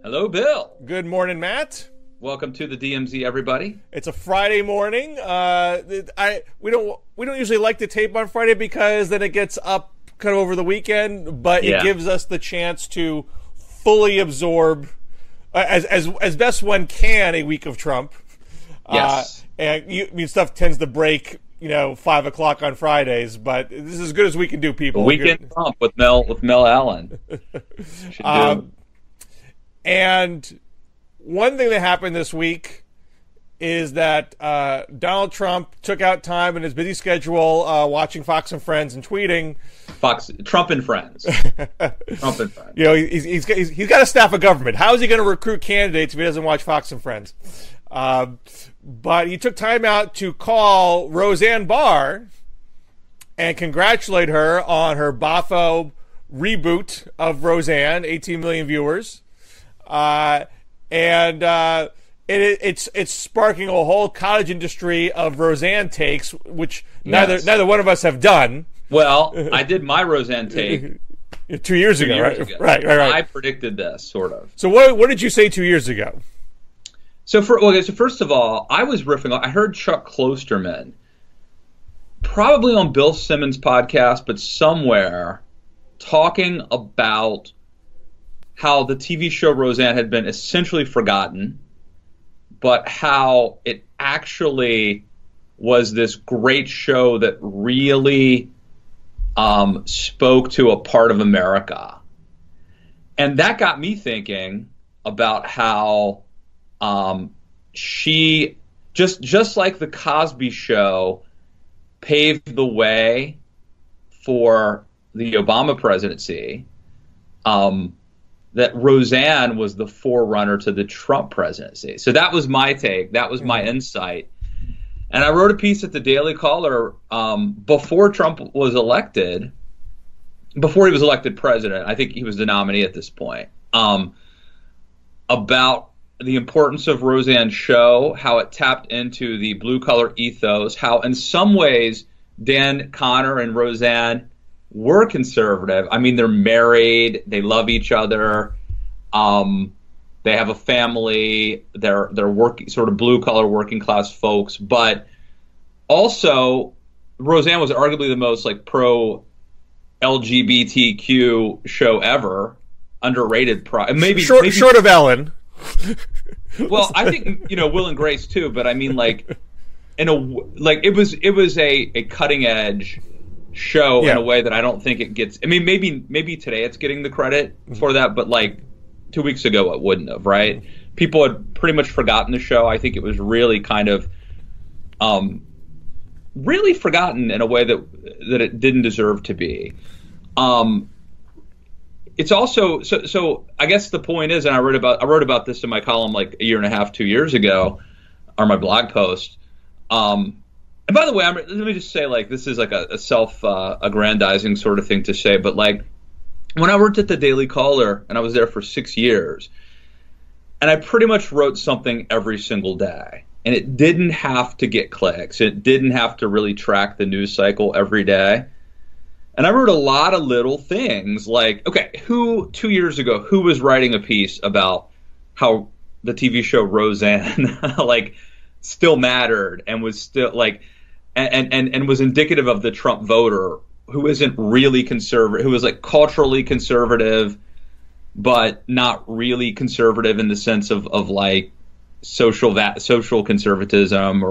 Hello, Bill. Good morning, Matt. Welcome to the DMZ, everybody. It's a Friday morning. We don't usually like to tape on Friday because then it gets up kind of over the weekend, but it gives us the chance to fully absorb as best one can a week of Trump. Yes. Stuff tends to break, 5 o'clock on Fridays, but this is as good as we can do, people. Weekend Trump with Mel Allen. And one thing that happened this week is that Donald Trump took out time in his busy schedule watching Fox and Friends and tweeting. Trump and Friends. Trump and Friends. He's got a staff of government. How is he going to recruit candidates if he doesn't watch Fox and Friends? But he took time out to call Roseanne Barr and congratulate her on her Boffo reboot of Roseanne, 18 million viewers. It's sparking a whole cottage industry of Roseanne takes, which neither one of us have done. Well, I did my Roseanne take 2 years ago, right? Right. I predicted this, sort of. So what did you say 2 years ago? So first of all, I was riffing. I heard Chuck Klosterman, probably on Bill Simmons' podcast, but somewhere, talking about how the TV show Roseanne had been essentially forgotten, but how it actually was this great show that really spoke to a part of America. And that got me thinking about how she, just like the Cosby Show paved the way for the Obama presidency, that Roseanne was the forerunner to the Trump presidency. So that was my take. That was my insight. And I wrote a piece at the Daily Caller before Trump was elected, before he was elected president. I think he was the nominee at this point, about the importance of Roseanne's show, how it tapped into the blue-collar ethos, how in some ways Dan Connor and Roseanne were conservative. I mean, they're married, they love each other, they have a family, they're working, sort of blue-collar working-class folks, but also Roseanne was arguably the most pro-LGBTQ show ever, underrated, maybe short of Ellen. Well, I think Will and Grace too, but I mean it was a cutting edge show in a way that I don't think it gets. I mean, maybe today it's getting the credit for that, but 2 weeks ago it wouldn't have, right? People had pretty much forgotten the show. I think it was really kind of really forgotten in a way that it didn't deserve to be. It's also so I guess the point is, and I wrote about this in my column a year and a half, 2 years ago, or my blog post. And by the way, let me just say, this is a self-aggrandizing sort of thing to say, but when I worked at the Daily Caller, and I was there for 6 years, and I pretty much wrote something every single day, and it didn't have to get clicks, it didn't have to really track the news cycle every day. And I wrote a lot of little things who 2 years ago, who was writing a piece about how the TV show Roseanne still mattered and was still and was indicative of the Trump voter who isn't really conservative, who was culturally conservative, but not really conservative in the sense of social conservatism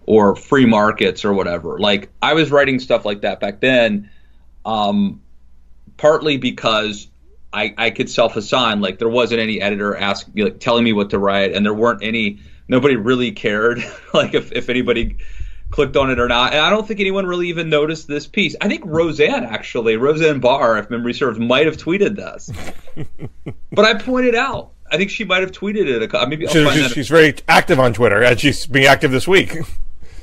or free markets or whatever. I was writing stuff like that back then, partly because I could self-assign. There wasn't any editor telling me what to write, and there weren't nobody really cared if anybody clicked on it or not. And I don't think anyone really even noticed this piece. I think Roseanne Barr, if memory serves, might have tweeted this. But I pointed out, I think she might have tweeted it. Maybe I'll find that. She's very active on Twitter, and she's being active this week.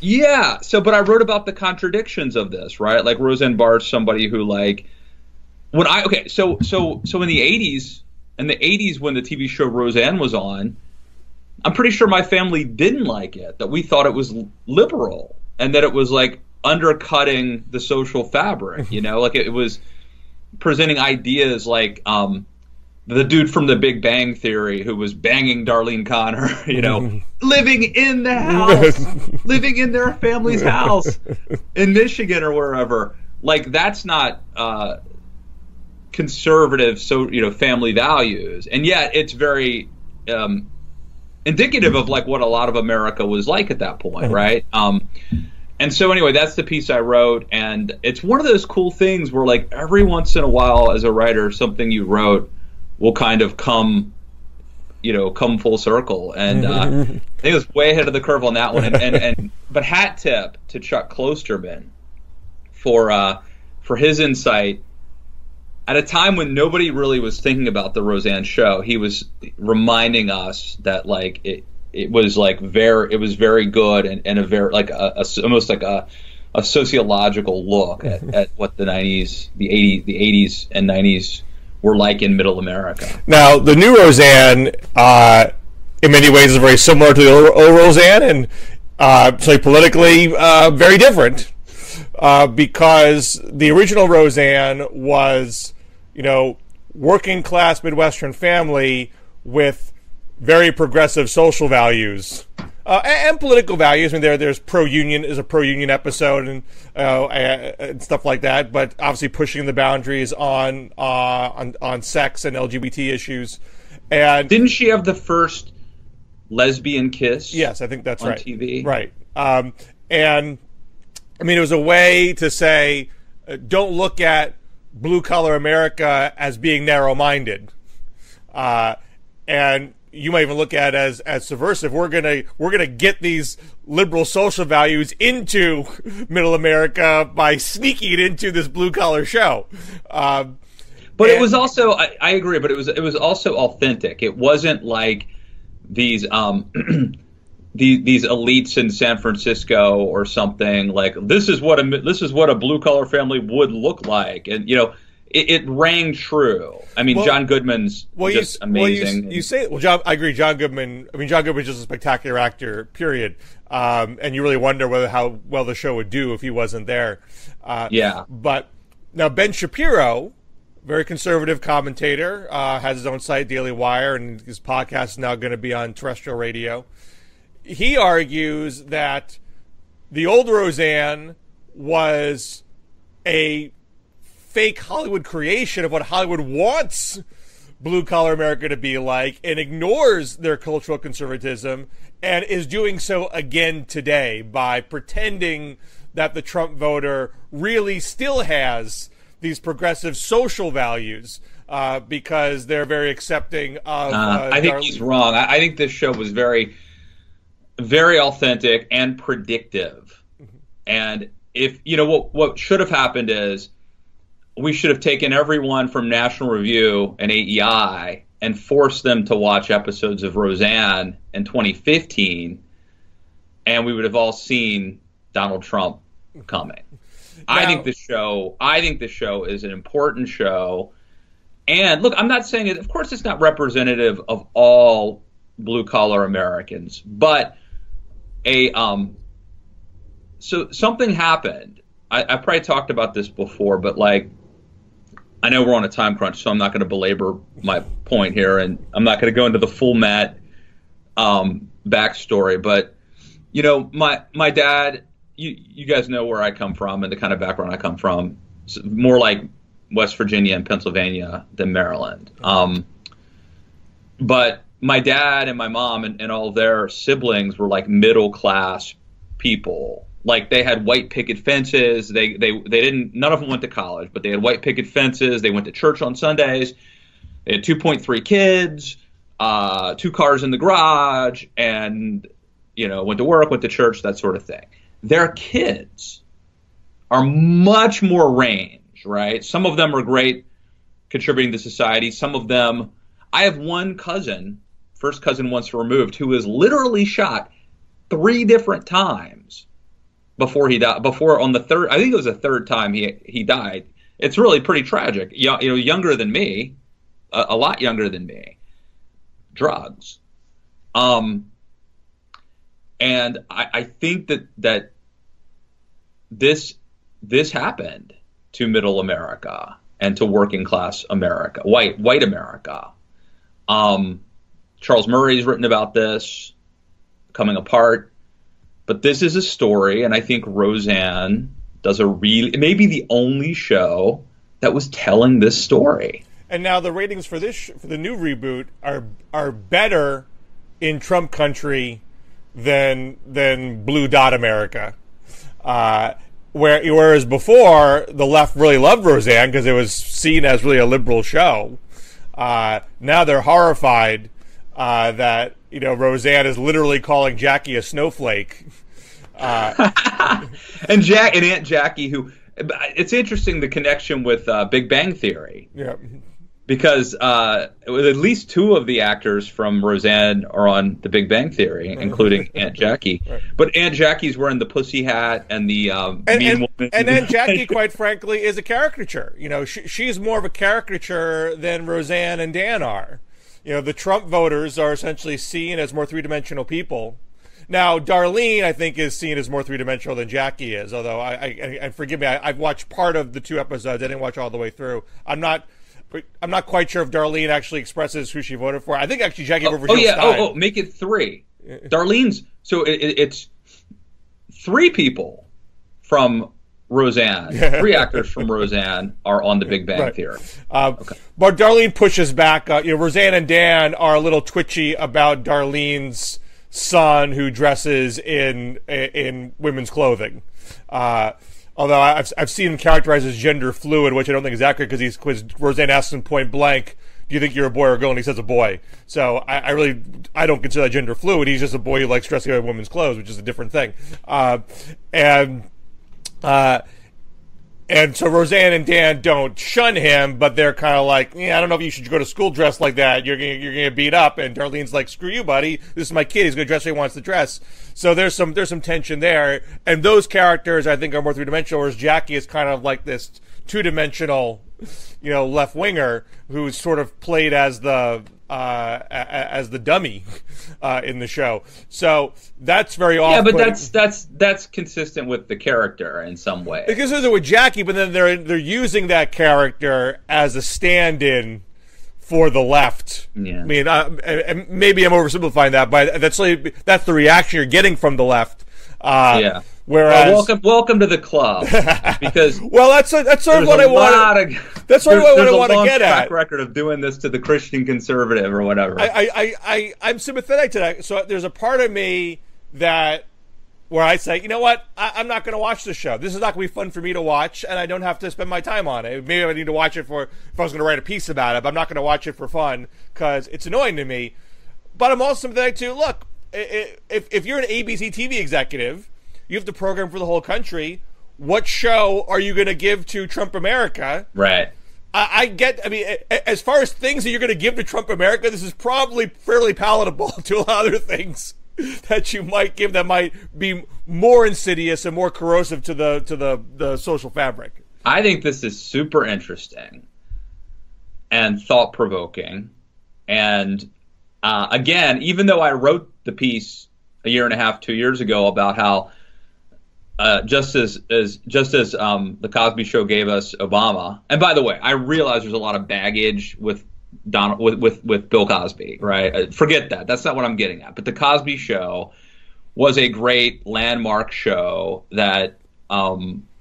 Yeah. But I wrote about the contradictions of this, right? Roseanne Barr is somebody who so in the 80s, when the TV show Roseanne was on, I'm pretty sure my family didn't like it, that we thought it was liberal and that it was undercutting the social fabric, it was presenting ideas like the dude from The Big Bang Theory who was banging Darlene Connor, living in the house, living in their family's house in Michigan or wherever. Like, that's not conservative, family values, and yet it's very indicative of like what a lot of America was like at that point, right? And so anyway, that's the piece I wrote, and it's one of those cool things where like every once in a while, as a writer, something you wrote will kind of come full circle, and I think it was way ahead of the curve on that one. But hat tip to Chuck Klosterman for his insight at a time when nobody really was thinking about the Roseanne show. He was reminding us that like it was very good and a very like almost like a sociological look at what the 90s, the 80s and 90s were like in Middle America. Now, the new Roseanne, in many ways, is very similar to the old Roseanne, and say politically very different, because the original Roseanne was, working class Midwestern family with very progressive social values. And political values. I mean, there's pro-union is a pro-union episode and stuff like that. But obviously, pushing the boundaries on sex and LGBT issues. And didn't she have the first lesbian kiss? Yes, I think that's on right. TV, right? And I mean, it was a way to say, don't look at blue-collar America as being narrow-minded, and you might even look at it as subversive. We're gonna get these liberal social values into Middle America by sneaking it into this blue collar show. But it was also, I agree, but it was also authentic. It wasn't like these these elites in San Francisco or something like this is what a blue collar family would look like, and It rang true. I mean, John Goodman's just amazing. John, I agree. John Goodman. I mean, John Goodman's just a spectacular actor. Period. And you really wonder how well the show would do if he wasn't there. Yeah. But now Ben Shapiro, very conservative commentator, has his own site, Daily Wire, and his podcast is now going to be on terrestrial radio. He argues that the old Roseanne was a fake Hollywood creation of what Hollywood wants blue-collar America to be like, and ignores their cultural conservatism, and is doing so again today by pretending that the Trump voter really still has these progressive social values because they're very accepting of I think he's wrong. I think this show was very, very authentic and predictive. And if what should have happened is we should have taken everyone from National Review and AEI and forced them to watch episodes of Roseanne in 2015, and we would have all seen Donald Trump coming. Now, I think the show is an important show. And look, I'm not saying it, of course it's not representative of all blue collar Americans, but so something happened. I probably talked about this before, but like, I know we're on a time crunch, so I'm not going to belabor my point here, and I'm not going to go into the full Matt backstory. But my dad, you guys know where I come from and the kind of background I come from. It's more like West Virginia and Pennsylvania than Maryland. But my dad and my mom and all their siblings were like middle class people. Like, they had white picket fences. They didn't. None of them went to college, but they had white picket fences. They went to church on Sundays. They had 2.3 kids, 2 cars in the garage, and went to work, went to church, that sort of thing. Their kids are much more range, right? Some of them are great, contributing to society. Some of them, I have one cousin, first cousin once removed, who was literally shot 3 different times before he died. Before on the third, I think it was the third time he died. It's really pretty tragic. Younger than me, a lot younger than me. Drugs. And I think that this happened to Middle America, and to working class America, white America. Charles Murray's written about this coming apart, but this is a story, and I think Roseanne does maybe the only show that was telling this story. And now the ratings for the new reboot are better in Trump country than Blue Dot America. Whereas before, the left really loved Roseanne because it was seen as really a liberal show. Now they're horrified that Roseanne is literally calling Jackie a snowflake. And Aunt Jackie, who it's interesting the connection with Big Bang Theory. Yeah. Because at least two of the actors from Roseanne are on The Big Bang Theory, including Aunt Jackie. Right. But Aunt Jackie's wearing the pussy hat and the mean woman. And Aunt Jackie, quite frankly, is a caricature. She's more of a caricature than Roseanne and Dan are. The Trump voters are essentially seen as more three-dimensional people. Now, Darlene, I think, is seen as more three-dimensional than Jackie is. Although, I forgive me, I've watched part of the 2 episodes. I didn't watch all the way through. I'm not quite sure if Darlene actually expresses who she voted for. I think actually Jackie voted for Jill Stein. Make it 3. Darlene's, so it's 3 people from Roseanne. 3 actors from Roseanne are on The Big Bang Theory. Okay. But Darlene pushes back. Roseanne and Dan are a little twitchy about Darlene's son who dresses in women's clothing. Although I've seen him characterized as gender fluid, which I don't think is accurate because Roseanne asks him point blank, "Do you think you're a boy or a girl?" And he says a boy. So I don't consider that gender fluid. He's just a boy who likes dressing in women's clothes, which is a different thing. And so Roseanne and Dan don't shun him, but they're kind of like, I don't know if you should go to school dressed like that. You're gonna get beat up. And Darlene's like, screw you, buddy. This is my kid. He's gonna dress the way he wants to dress. So there's some tension there. And those characters, I think, are more three-dimensional, whereas Jackie is kind of like this two-dimensional, left winger who's sort of played as the dummy in the show. So that's very often. Yeah, but that's consistent with the character in some way. Because they're with Jackie, but then they're using that character as a stand-in for the left. Yeah. I mean, maybe I'm oversimplifying that, but that's the reaction you're getting from the left. Yeah. Whereas, welcome to the club, because that's sort of what I want. That's sort of what I want to get at. There's a long track record of doing this to the Christian conservative or whatever. I'm sympathetic to that. So there's a part of me where I say, you know what, I'm not going to watch this show. This is not going to be fun for me to watch, and I don't have to spend my time on it. Maybe I need to watch it if I was going to write a piece about it, but I'm not going to watch it for fun because it's annoying to me. But I'm also sympathetic to, look, if you're an ABC TV executive, you have to program for the whole country. What show are you going to give to Trump America? Right. I mean, as far as things that you're going to give to Trump America, this is probably fairly palatable to a lot of other things that you might give that might be more insidious and more corrosive to the social fabric. I think this is super interesting and thought-provoking. And again, even though I wrote the piece a year and a half, 2 years ago about how just as the Cosby Show gave us Obama, and by the way, I realize there's a lot of baggage with Bill Cosby, right? Forget that. That's not what I'm getting at. But the Cosby Show was a great landmark show that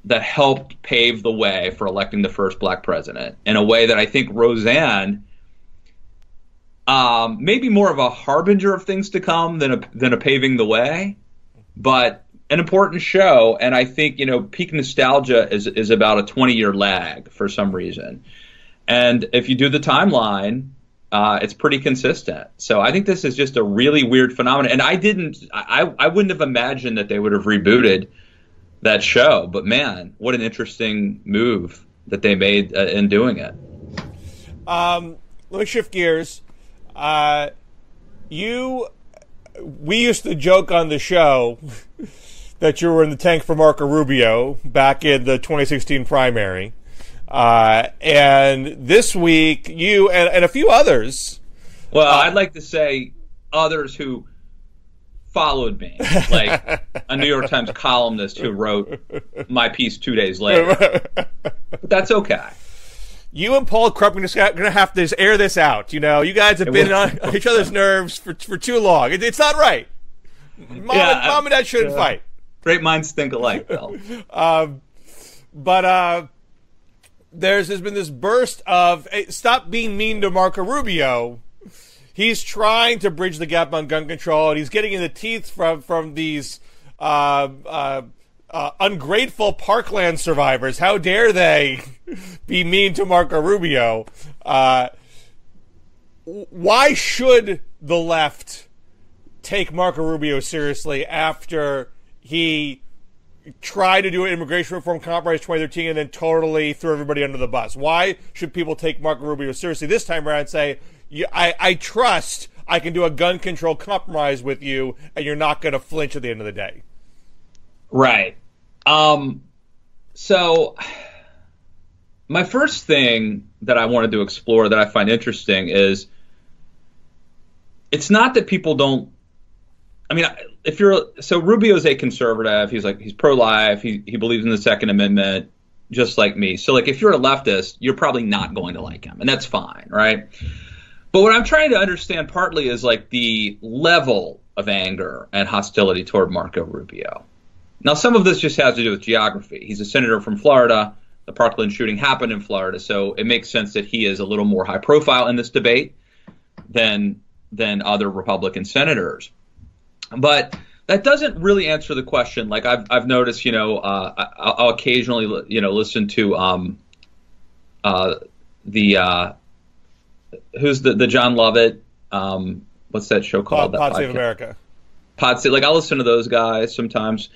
helped pave the way for electing the first black president in a way that I think Roseanne, maybe more of a harbinger of things to come than a paving the way, but an important show. And I think, peak nostalgia is about a 20-year lag for some reason. And if you do the timeline, it's pretty consistent. So I think this is just a really weird phenomenon. And I wouldn't have imagined that they would have rebooted that show. But man, what an interesting move that they made in doing it. Let me shift gears. We used to joke on the show that you were in the tank for Marco Rubio back in the 2016 primary. And this week, you and a few others. Well, I'd like to say others who followed me, like a New York Times columnist who wrote my piece 2 days later. But that's okay. you and Paul Krupp are going to have to air this out. You know, you guys have been on each other's nerves for too long. It's not right. Mom and Dad shouldn't fight. Great minds think alike, Bill. But there's been this burst of, hey, stop being mean to Marco Rubio. He's trying to bridge the gap on gun control, and he's getting in the teeth from these ungrateful Parkland survivors. How dare they be mean to Marco Rubio? Why should the left take Marco Rubio seriously after he tried to do an immigration reform compromise 2013 and then totally threw everybody under the bus? Why should people take Marco Rubio seriously this time around and say, I trust I can do a gun control compromise with you and you're not going to flinch at the end of the day? Right. So my first thing that I wanted to explore that I find interesting is it's not that people don't, I mean, so Rubio's a conservative. He's pro-life. He believes in the Second Amendment, just like me. So like, if you're a leftist, you're probably not going to like him, and that's fine, right? But what I'm trying to understand partly is like the level of anger and hostility toward Marco Rubio. Now, some of this just has to do with geography. He's a senator from Florida. The Parkland shooting happened in Florida, so it makes sense that he is a little more high profile in this debate than other Republican senators. But that doesn't really answer the question. Like I've noticed, I'll occasionally, listen to who's the John Lovett, what's that show called? Pod Save America. Like I'll listen to those guys sometimes.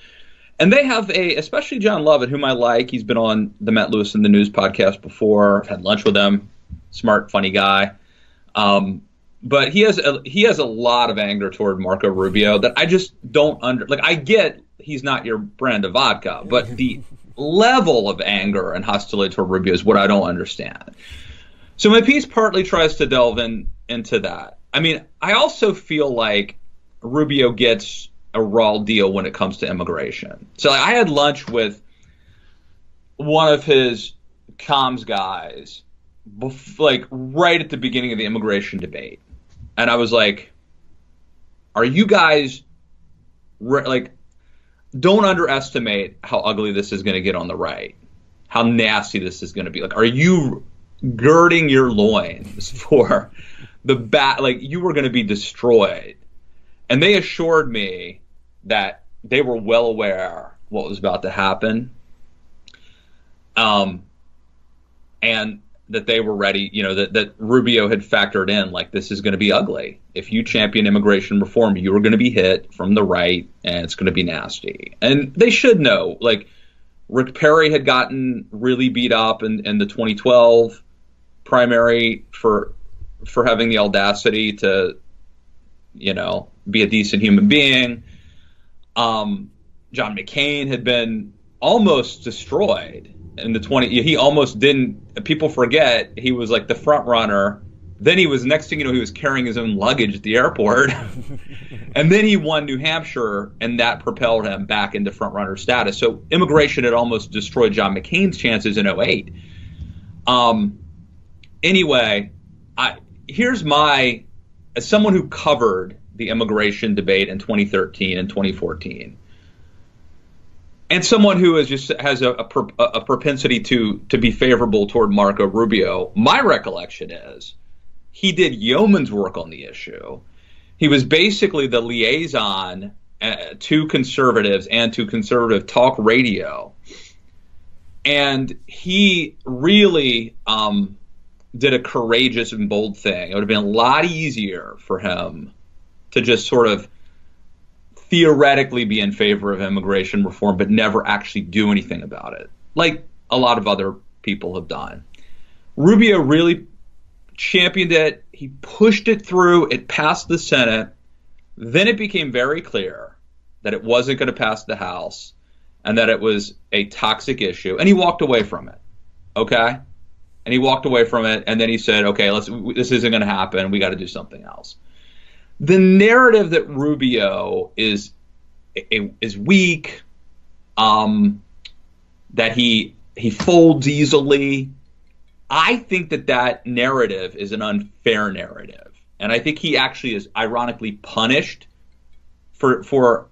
And they have especially John Lovett, whom I like. He's been on the Matt Lewis and the News podcast before. I've had lunch with him. Smart, funny guy. But he has a lot of anger toward Marco Rubio that I just don't I get he's not your brand of vodka, but the level of anger and hostility toward Rubio is what I don't understand. So my piece partly tries to delve into that. I mean, I also feel like Rubio gets a raw deal when it comes to immigration. So I had lunch with one of his comms guys, right at the beginning of the immigration debate. And I was like, are you guys, don't underestimate how ugly this is going to get on the right, how nasty this is going to be. Like, are you girding your loins for the you were going to be destroyed? And they assured me that they were well aware what was about to happen. And that they were ready, that Rubio had factored in, like, this is going to be ugly. If you champion immigration reform, you are going to be hit from the right, and it's going to be nasty. And they should know, like, Rick Perry had gotten really beat up in the 2012 primary for having the audacity to, be a decent human being. John McCain had been almost destroyed in the he almost didn't. People forget he was like the front runner. Then he was, next thing you know, he was carrying his own luggage at the airport. And then he won New Hampshire, and that propelled him back into front runner status. So immigration had almost destroyed John McCain's chances in 2008. Anyway, here's as someone who covered the immigration debate in 2013 and 2014. And someone who has a propensity to be favorable toward Marco Rubio, my recollection is he did yeoman's work on the issue. He was basically the liaison to conservatives and to conservative talk radio. And he really did a courageous and bold thing. It would have been a lot easier for him to just sort of theoretically be in favor of immigration reform, but never actually do anything about it, like a lot of other people have done. Rubio really championed it. He pushed it through. It passed the Senate. Then it became very clear that it wasn't going to pass the House and that it was a toxic issue. And he walked away from it. Okay? And he walked away from it. And then he said, okay, this isn't going to happen. We got to do something else. The narrative that Rubio is weak, that he folds easily, I think that narrative is an unfair narrative, and I think he actually is ironically punished for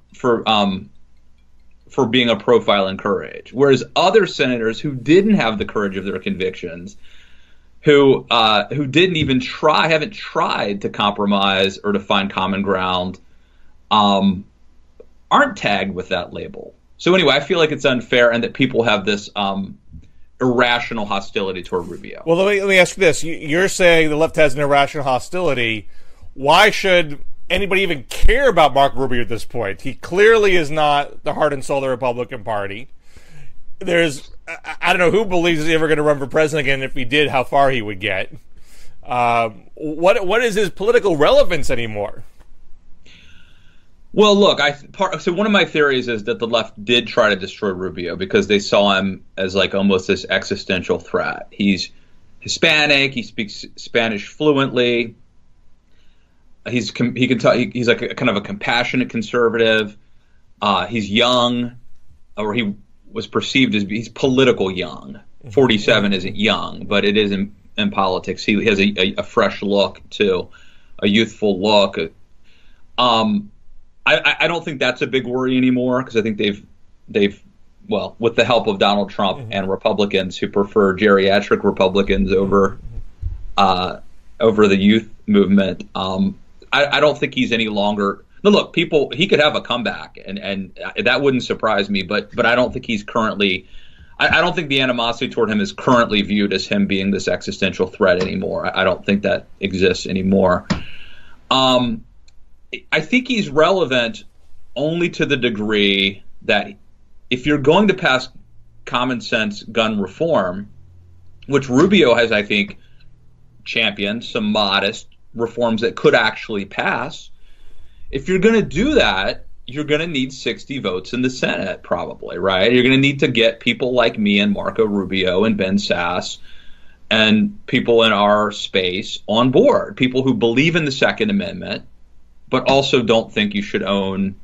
being a profile in courage, whereas other senators who didn't have the courage of their convictions, who didn't even haven't tried to compromise or to find common ground, aren't tagged with that label. So anyway, I feel like it's unfair, and that people have this irrational hostility toward Rubio. Well, let me ask you this. You're saying the left has an irrational hostility. Why should anybody even care about Marco Rubio at this point? He clearly is not the heart and soul of the Republican Party. I don't know who believes he's ever going to run for president again. If he did, how far he would get. What is his political relevance anymore? Well, look, so one of my theories is that the left did try to destroy Rubio because they saw him as like almost this existential threat. He's Hispanic. He speaks Spanish fluently. He can talk. He's like a kind of a compassionate conservative. He's young, or he was perceived as he's political young. 47 isn't young, but it is in politics. He has a fresh look too, a youthful look. I don't think that's a big worry anymore, because I think they've with the help of Donald Trump and Republicans who prefer geriatric Republicans over the youth movement. I don't think he's any longer. No, look, he could have a comeback, and that wouldn't surprise me. But I don't think he's currently. I don't think the animosity toward him is currently viewed as him being this existential threat anymore. I don't think that exists anymore. I think he's relevant only to the degree that if you're going to pass common sense gun reform, which Rubio has, I think, championed some modest reforms that could actually pass. If you're going to do that, you're going to need 60 votes in the Senate, probably, right? You're going to need to get people like me and Marco Rubio and Ben Sasse and people in our space on board, people who believe in the Second Amendment, but also don't think you should own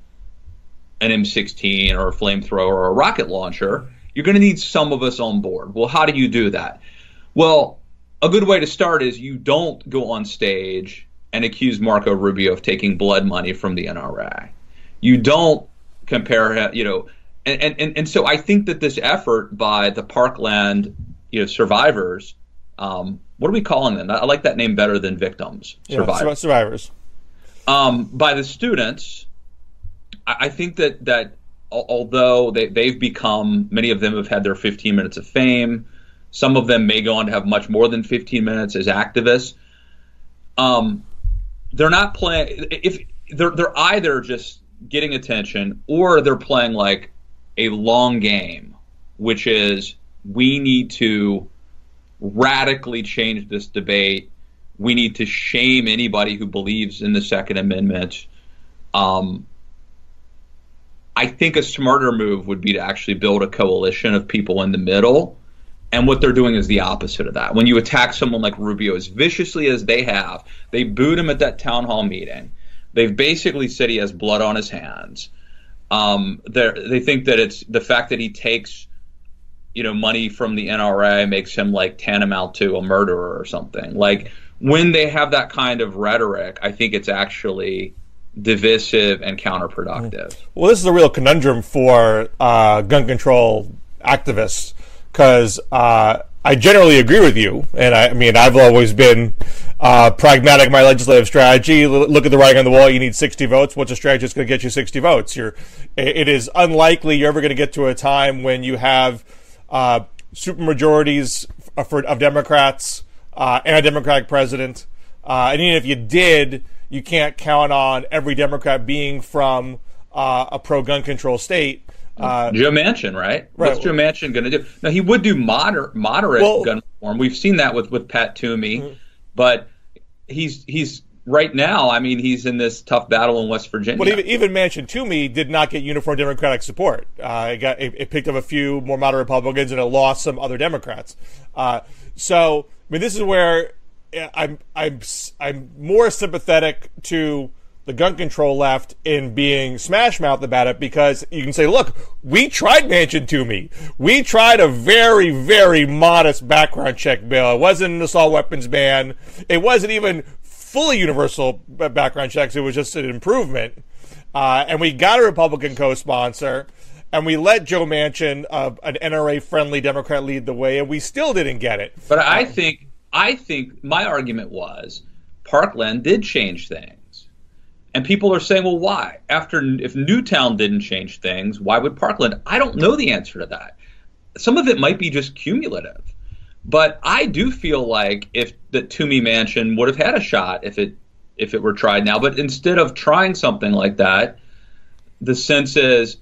an M16 or a flamethrower or a rocket launcher. You're going to need some of us on board. Well, how do you do that? Well, a good way to start is you don't go on stage and accuse Marco Rubio of taking blood money from the NRA. You don't compare, and so I think that this effort by the Parkland, survivors, what are we calling them? I like that name better than victims. Survivors. By the students, I think that although they've become, many of them have had their 15 minutes of fame, some of them may go on to have much more than 15 minutes as activists. They're not playing. If they're either just getting attention, or they're playing like a long game, which is, we need to radically change this debate. We need to shame anybody who believes in the Second Amendment. I think a smarter move would be to actually build a coalition of people in the middle. And what they're doing is the opposite of that. When you attack someone like Rubio as viciously as they have, they booed him at that town hall meeting. They've basically said he has blood on his hands. They think that it's the fact that he takes, money from the NRA makes him like tantamount to a murderer or something. Like, when they have that kind of rhetoric, I think it's actually divisive and counterproductive. Well, this is a real conundrum for gun control activists, because I generally agree with you, and I've always been pragmatic in my legislative strategy. Look at the writing on the wall. You need 60 votes. What's a strategy that's going to get you 60 votes? It is unlikely you're ever going to get to a time when you have supermajorities of Democrats and a Democratic president. And even if you did, you can't count on every Democrat being from a pro-gun control state. Joe Manchin, right? What's Joe Manchin going to do? Now, he would do moderate gun reform. We've seen that with Pat Toomey, but he's right now. He's in this tough battle in West Virginia. Well, even Manchin Toomey did not get uniform Democratic support. It picked up a few more moderate Republicans, and it lost some other Democrats. This is where I'm more sympathetic to the gun control left in being smash-mouthed about it, because you can say, look, we tried Manchin Toomey. We tried a very, very modest background check bill. It wasn't an assault weapons ban. It wasn't even fully universal background checks. It was just an improvement. And we got a Republican co-sponsor, and we let Joe Manchin, an NRA-friendly Democrat, lead the way, and we still didn't get it. But I think my argument was Parkland did change things. And people are saying, well, why? If Newtown didn't change things, why would Parkland? I don't know the answer to that. Some of it might be just cumulative. But I do feel like if the Toomey Manchin would have had a shot if it were tried now. But instead of trying something like that, the sense is,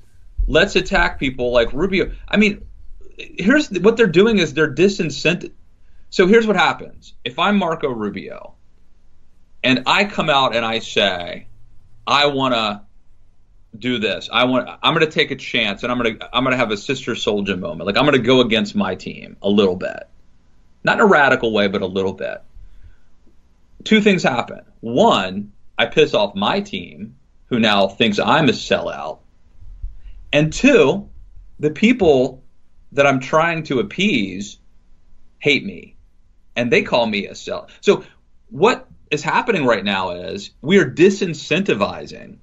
let's attack people like Rubio. I mean, here's what they're doing is they're disincentive. So here's what happens. If I'm Marco Rubio and I come out and I say, I want to do this. I'm going to take a chance, and I'm going to have a Sister Soldier moment. Like, I'm going to go against my team a little bit. Not in a radical way, but a little bit. Two things happen. One, I piss off my team, who now thinks I'm a sellout. And two, the people that I'm trying to appease hate me, and they call me a sellout. So what is happening right now is we are disincentivizing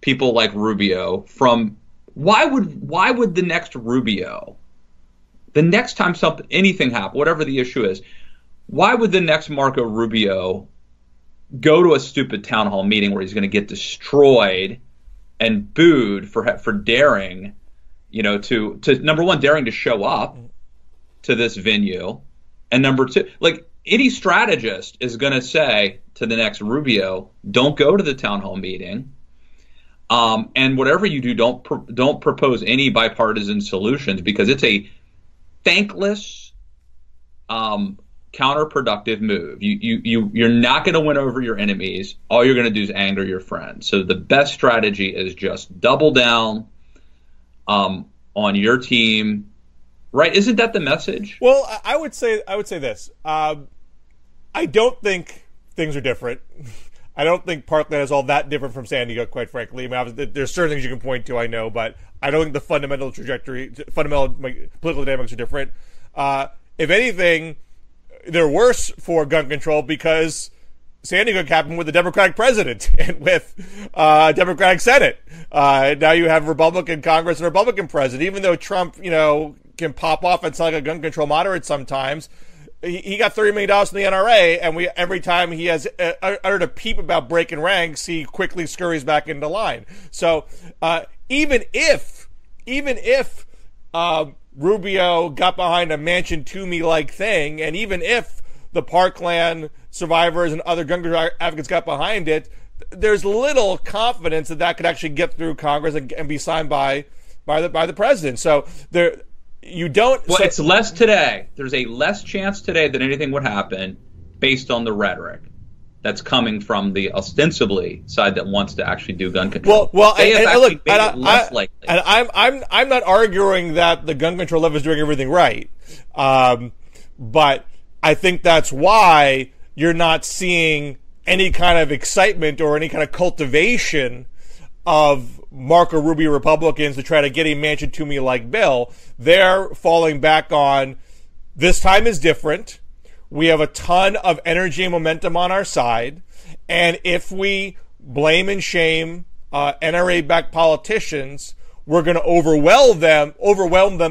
people like Rubio from why would the next Rubio, the next time anything happens, whatever the issue is, why would the next Marco Rubio go to a stupid town hall meeting where he's going to get destroyed and booed for daring, to number one, daring to show up to this venue, and number two, like, any strategist is going to say to the next Rubio, don't go to the town hall meeting, and whatever you do, don't propose any bipartisan solutions, because it's a thankless, counterproductive move. You're not going to win over your enemies. All you're going to do is anger your friends. So the best strategy is just double down on your team. Right? Isn't that the message? Well, I would say this. I don't think things are different. I don't think Parkland is all that different from San Diego, quite frankly. I mean, there's certain things you can point to, I know, but I don't think the fundamental political dynamics are different. If anything, they're worse for gun control because San Diego happened with a Democratic president and with a Democratic Senate. Now you have Republican Congress and Republican president. Even though Trump, can pop off and sound like a gun control moderate sometimes, he got $30 million from the NRA, and every time he has uttered a peep about breaking ranks, he quickly scurries back into line. So even if Rubio got behind a Manchin Toomey-like thing, and even if the Parkland survivors and other gun control advocates got behind it, there's little confidence that could actually get through Congress and be signed by the president. So you don't. Well, it's less today. There's a less chance today that anything would happen based on the rhetoric that's coming from the ostensibly side that wants to actually do gun control. I'm not arguing that the gun control left is doing everything right, but I think that's why you're not seeing any kind of excitement or any kind of cultivation of Marco Rubio Republicans to try to get a Manchin Toomey-like bill. They're falling back on, this time is different. We have a ton of energy and momentum on our side. And if we blame and shame NRA-backed politicians, we're going to overwhelm them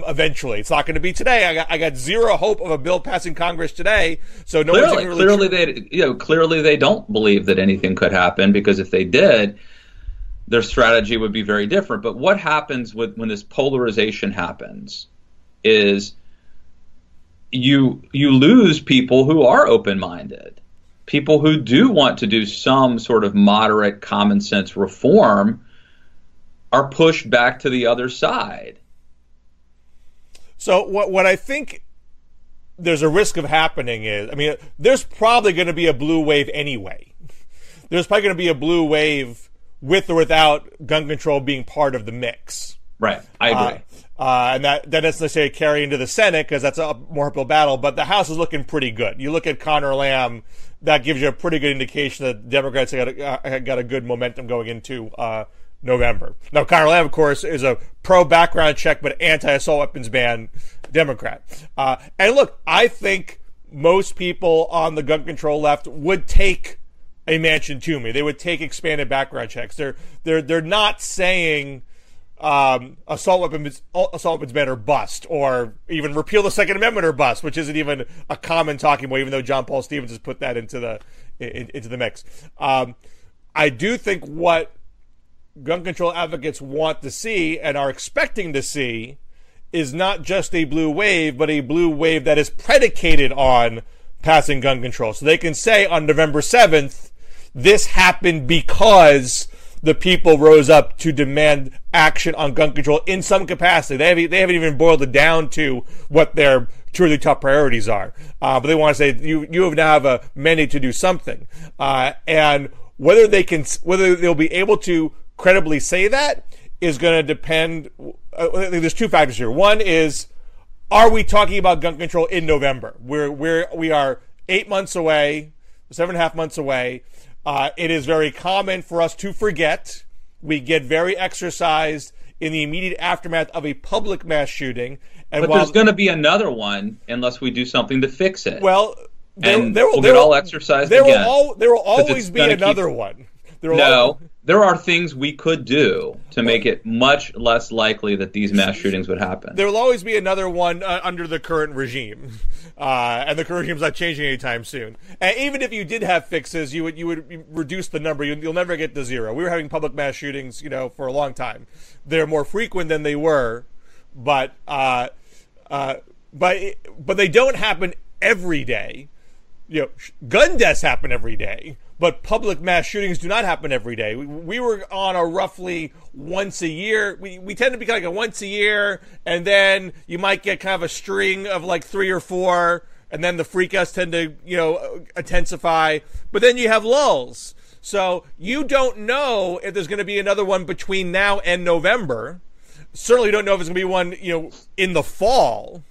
eventually. It's not going to be today. I got zero hope of a bill passing Congress today. So clearly they don't believe that anything could happen, because if they did, their strategy would be very different. But what happens when this polarization happens is you lose people who are open-minded, people who do want to do some sort of moderate common sense reform are pushed back to the other side. So what I think there's a risk of happening is, there's probably going to be a blue wave anyway. There's probably going to be a blue wave with or without gun control being part of the mix. Right. I agree. And that doesn't necessarily carry into the Senate because that's a more uphill battle, but the House is looking pretty good. You look at Conor Lamb, that gives you a pretty good indication that Democrats have got a good momentum going into November. Now, Conor Lamb, of course, is a pro-background check but anti-assault weapons ban Democrat. And look, I think most people on the gun control left would take a Manchin to me. They would take expanded background checks. They're not saying assault weapons ban or bust, or even repeal the Second Amendment or bust, which isn't even a common talking point, even though John Paul Stevens has put that into the mix. I do think what gun control advocates want to see and are expecting to see is not just a blue wave, but a blue wave that is predicated on passing gun control. So they can say on November 7th, this happened because the people rose up to demand action on gun control in some capacity. They haven't even boiled it down to what their truly top priorities are. But they want to say, you now have a mandate to do something. And whether they'll be able to credibly say that is going to depend. There's two factors here. One is, are we talking about gun control in November? We are 8 months away, 7.5 months away. It is very common for us to forget. We get very exercised in the immediate aftermath of a public mass shooting. But there's going to be another one unless we do something to fix it. Well, we'll get all exercised again. There will always be another one. There are things we could do to make it much less likely that these mass shootings would happen. There will always be another one under the current regime, and the current regime's not changing anytime soon. And even if you did have fixes, you would reduce the number. You'll never get to zero. We were having public mass shootings, for a long time. They're more frequent than they were, but they don't happen every day. Gun deaths happen every day, but public mass shootings do not happen every day. We were on a roughly once a year. We tend to be like a once a year, and then you might get kind of a string of like 3 or 4, and then the freakouts tend to, intensify. But then you have lulls. So you don't know if there's going to be another one between now and November. Certainly don't know if there's going to be one, in the fall.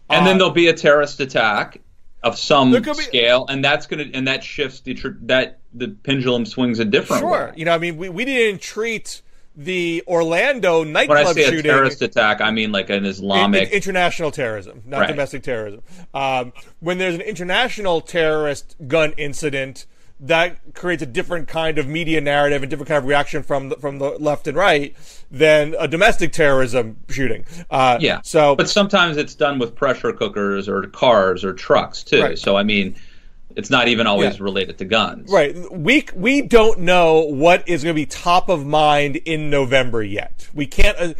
And then there'll be a terrorist attack of some scale, and that shifts the pendulum swings a different way. We didn't treat the Orlando nightclub shooting. When I say a terrorist attack, I mean like an Islamic international terrorism, not domestic terrorism. When there's an international terrorist gun incident, that creates a different kind of media narrative and different kind of reaction from the left and right than a domestic terrorism shooting. But sometimes it's done with pressure cookers or cars or trucks too. Right. So it's not even always related to guns. Right. We don't know what is going to be top of mind in November yet. We can't.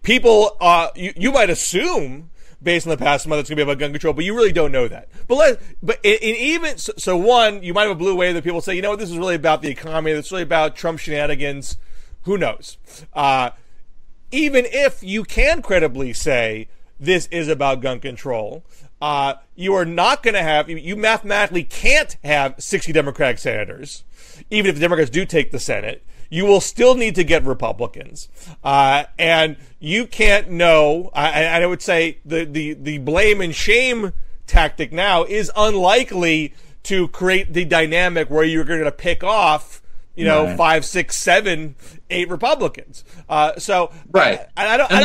People. You might assume, based on the past month, it's going to be about gun control, but you really don't know that. So one, you might have a blue wave that people say, this is really about the economy, this is really about Trump shenanigans. Who knows? Even if you can credibly say this is about gun control, you are not going to have, you mathematically can't have 60 Democratic senators, even if the Democrats do take the Senate. You will still need to get Republicans. And you can't know, and I would say the blame and shame tactic now is unlikely to create the dynamic where you're going to pick off, 5, 6, 7, 8 Republicans. I don't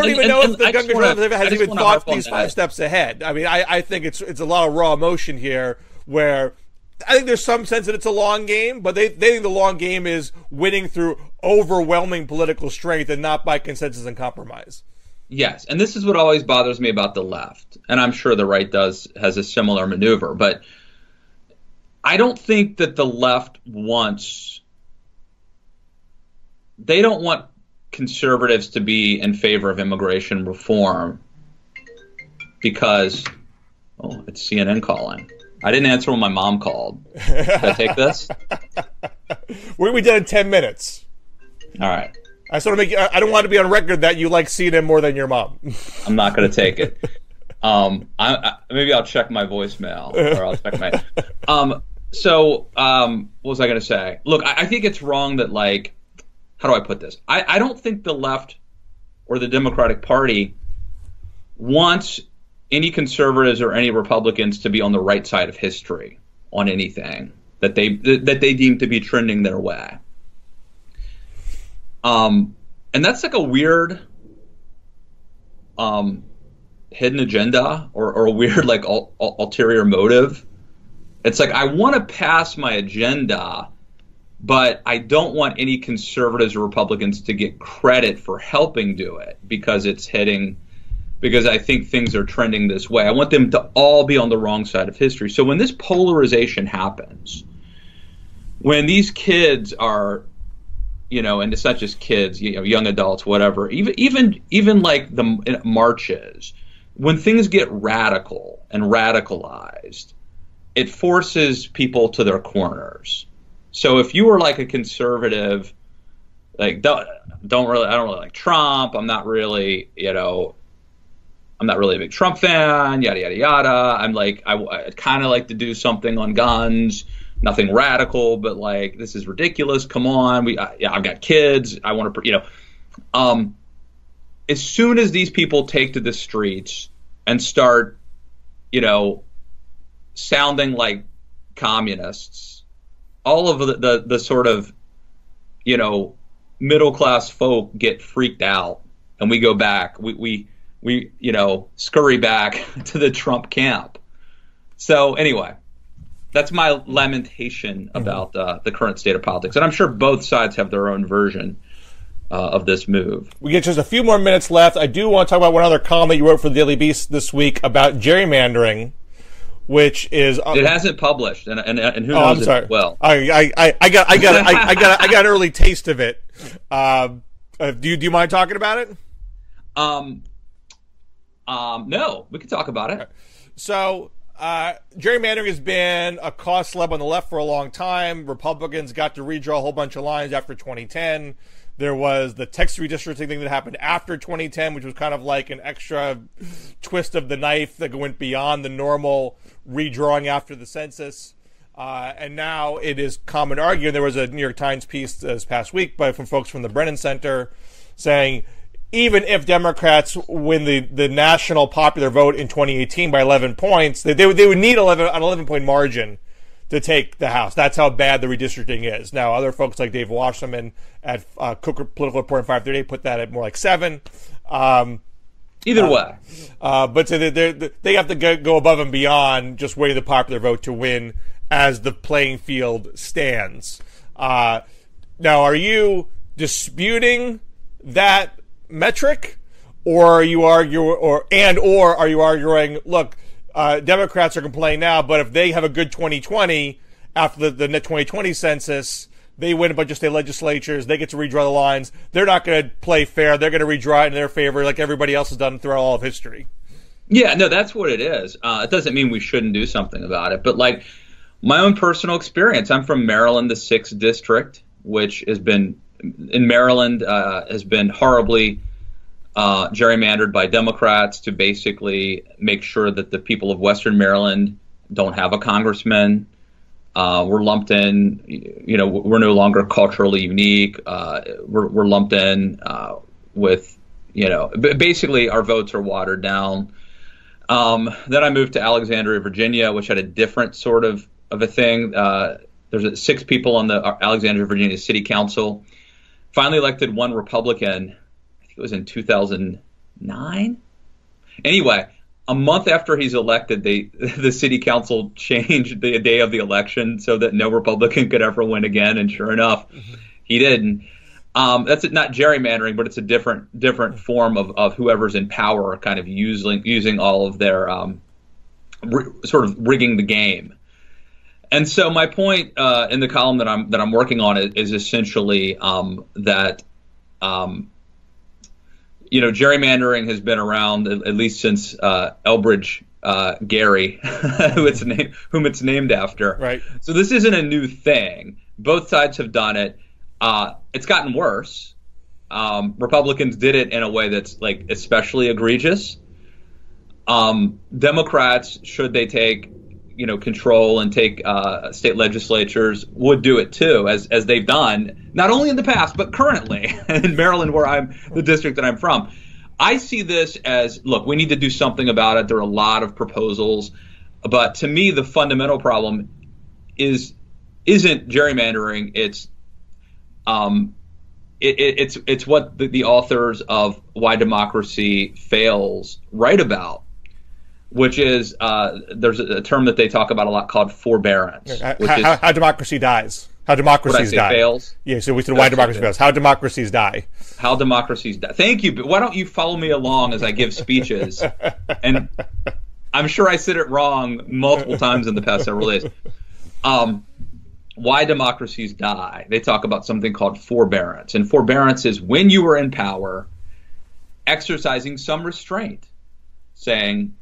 even know if the gun control has even thought these 5 steps ahead. I think it's a lot of raw emotion here where I think there's some sense that it's a long game, but they think the long game is winning through overwhelming political strength and not by consensus and compromise. Yes, and this is what always bothers me about the left, and I'm sure the right has a similar maneuver, but I don't think that the left they don't want conservatives to be in favor of immigration reform because, it's CNN calling. I didn't answer when my mom called. Should I take this? We're going to be done in 10 minutes. All right. I don't want to be on record that you like CNN more than your mom. I'm not going to take it. Maybe I'll check my voicemail, or I'll check my. What was I going to say? Look, I think it's wrong that, how do I put this? I don't think the left or the Democratic Party wants any conservatives or any Republicans to be on the right side of history on anything that they deem to be trending their way. And that's like a weird hidden agenda or a weird like ulterior motive. It's like I want to pass my agenda, but I don't want any conservatives or Republicans to get credit for helping do it because I think things are trending this way. I want them to all be on the wrong side of history. So when this polarization happens, when these kids are, and it's not just kids, young adults, whatever, even like the marches, when things get radical and radicalized, it forces people to their corners. So if you were like a conservative, like I don't really like Trump. I'm not really a big Trump fan. Yada yada yada. I kind of like to do something on guns. Nothing radical, but like this is ridiculous. Come on, I've got kids. I want to, as soon as these people take to the streets and start, sounding like communists, all of the sort of, middle class folk get freaked out, and we go back. We scurry back to the Trump camp. So anyway, that's my lamentation about the current state of politics, and I'm sure both sides have their own version of this move. We get just a few more minutes left. I do want to talk about one other column that you wrote for the Daily Beast this week about gerrymandering, which is it hasn't published, and who knows it well. I got an early taste of it. Do you mind talking about it? No, we can talk about it. So. Gerrymandering has been a cost slab on the left for a long time. Republicans got to redraw a whole bunch of lines after 2010. There was the Texas redistricting thing that happened after 2010, which was kind of like an extra twist of the knife that went beyond the normal redrawing after the census. And now it is common argument. There was a New York Times piece this past week from folks from the Brennan Center saying, even if Democrats win the national popular vote in 2018 by 11 points, they would need an 11-point margin to take the House. That's how bad the redistricting is. Now, other folks like Dave Wasserman at Cook Political Report in 538 put that at more like 7. Either way. But so they have to go above and beyond just winning the popular vote to win as the playing field stands. Now, are you disputing that metric, or are you arguing, or are you arguing, look, Democrats are complaining now, but if they have a good 2020 after the 2020 census, they win a bunch of state legislatures, they get to redraw the lines, they're not going to play fair, they're going to redraw it in their favor like everybody else has done throughout all of history. Yeah, no, that's what it is. It doesn't mean we shouldn't do something about it, but like my own personal experience, I'm from Maryland, the 6th district, which has been in Maryland, has been horribly gerrymandered by Democrats to basically make sure that the people of Western Maryland don't have a congressman. We're lumped in, we're no longer culturally unique. We're lumped in with, basically our votes are watered down. Then I moved to Alexandria, Virginia, which had a different sort of a thing. There's 6 people on the Alexandria, Virginia City Council. Finally elected one Republican. I think it was in 2009. Anyway, a month after he's elected, the city council changed the day of the election so that no Republican could ever win again. And sure enough, he didn't. That's not gerrymandering, but it's a different form of whoever's in power kind of using all of their sort of rigging the game. And so my point in the column that I'm working on is essentially that gerrymandering has been around at least since Elbridge Gerry, whom it's named after. Right. So this isn't a new thing. Both sides have done it. It's gotten worse. Republicans did it in a way that's like especially egregious. Democrats, should they take control and take state legislatures, would do it too, as they've done, not only in the past, but currently in Maryland, where I'm the district that I'm from. I see this as, look, we need to do something about it. There are a lot of proposals, but to me, the fundamental problem isn't gerrymandering. It's what the authors of Why Democracy Fails write about, which is there's a term that they talk about a lot called forbearance. How democracy dies. How democracies die. Fails? Yeah, so we said why democracy fails. How democracies die. How democracies die. Thank you. But why don't you follow me along as I give speeches? And I'm sure I said it wrong multiple times in the past several days. Why democracies die. They talk about something called forbearance. And forbearance is when you are in power, exercising some restraint, saying,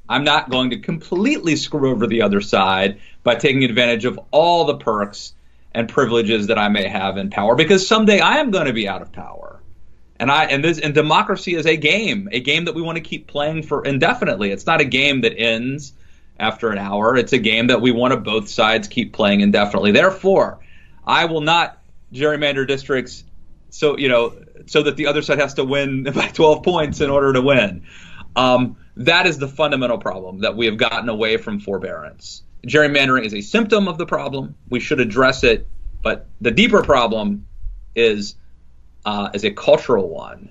I'm not going to completely screw over the other side by taking advantage of all the perks and privileges that I may have in power, because someday I am going to be out of power. And democracy is a game that we want to keep playing for indefinitely. It's not a game that ends after an hour. It's a game that we want to both sides keep playing indefinitely. Therefore, I will not gerrymander districts so that the other side has to win by 12 points in order to win. That is the fundamental problem, that we have gotten away from forbearance. Gerrymandering is a symptom of the problem. We should address it, but the deeper problem is a cultural one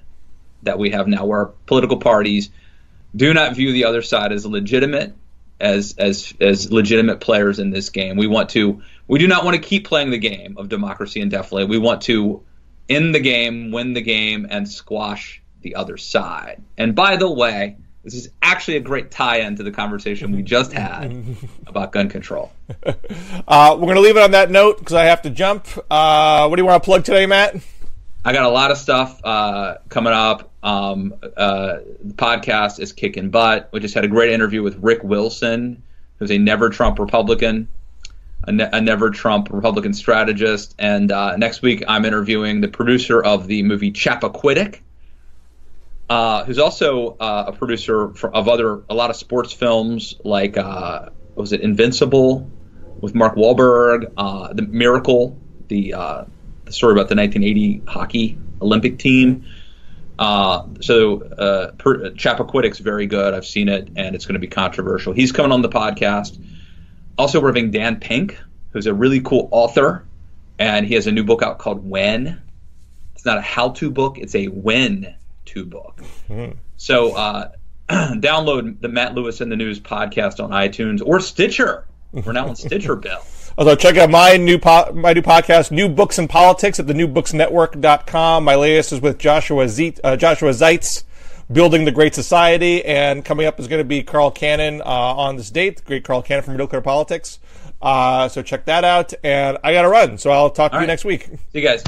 that we have now, where political parties do not view the other side as legitimate, as legitimate players in this game. We do not want to keep playing the game of democracy indefinitely. We want to end the game, win the game, and squash the other side. And by the way, this is actually a great tie-in to the conversation we just had about gun control. We're going to leave it on that note because I have to jump. What do you want to plug today, Matt? I got a lot of stuff coming up. The podcast is kicking butt. We just had a great interview with Rick Wilson, who's a never-Trump Republican, a never-Trump Republican strategist. And next week I'm interviewing the producer of the movie Chappaquiddick, who's also a producer of a lot of sports films, like was it Invincible with Mark Wahlberg, The Miracle, the story about the 1980 hockey Olympic team. Chappaquiddick's very good. I've seen it, and it's going to be controversial. He's coming on the podcast. Also, we're having Dan Pink, who's a really cool author, and he has a new book out called When. It's not a how-to book; it's a when-to book. So download the Matt Lewis in the News podcast on iTunes or Stitcher. We're now on Stitcher, Bill. Also, check out my new podcast, New Books in Politics, at thenewbooksnetwork.com. My latest is with Joshua Zeitz, Building the Great Society, and coming up is going to be Carl Cannon on this date, the great Carl Cannon from Middle Clear Politics. So check that out, and I got to run, so I'll talk to you next week. See you guys.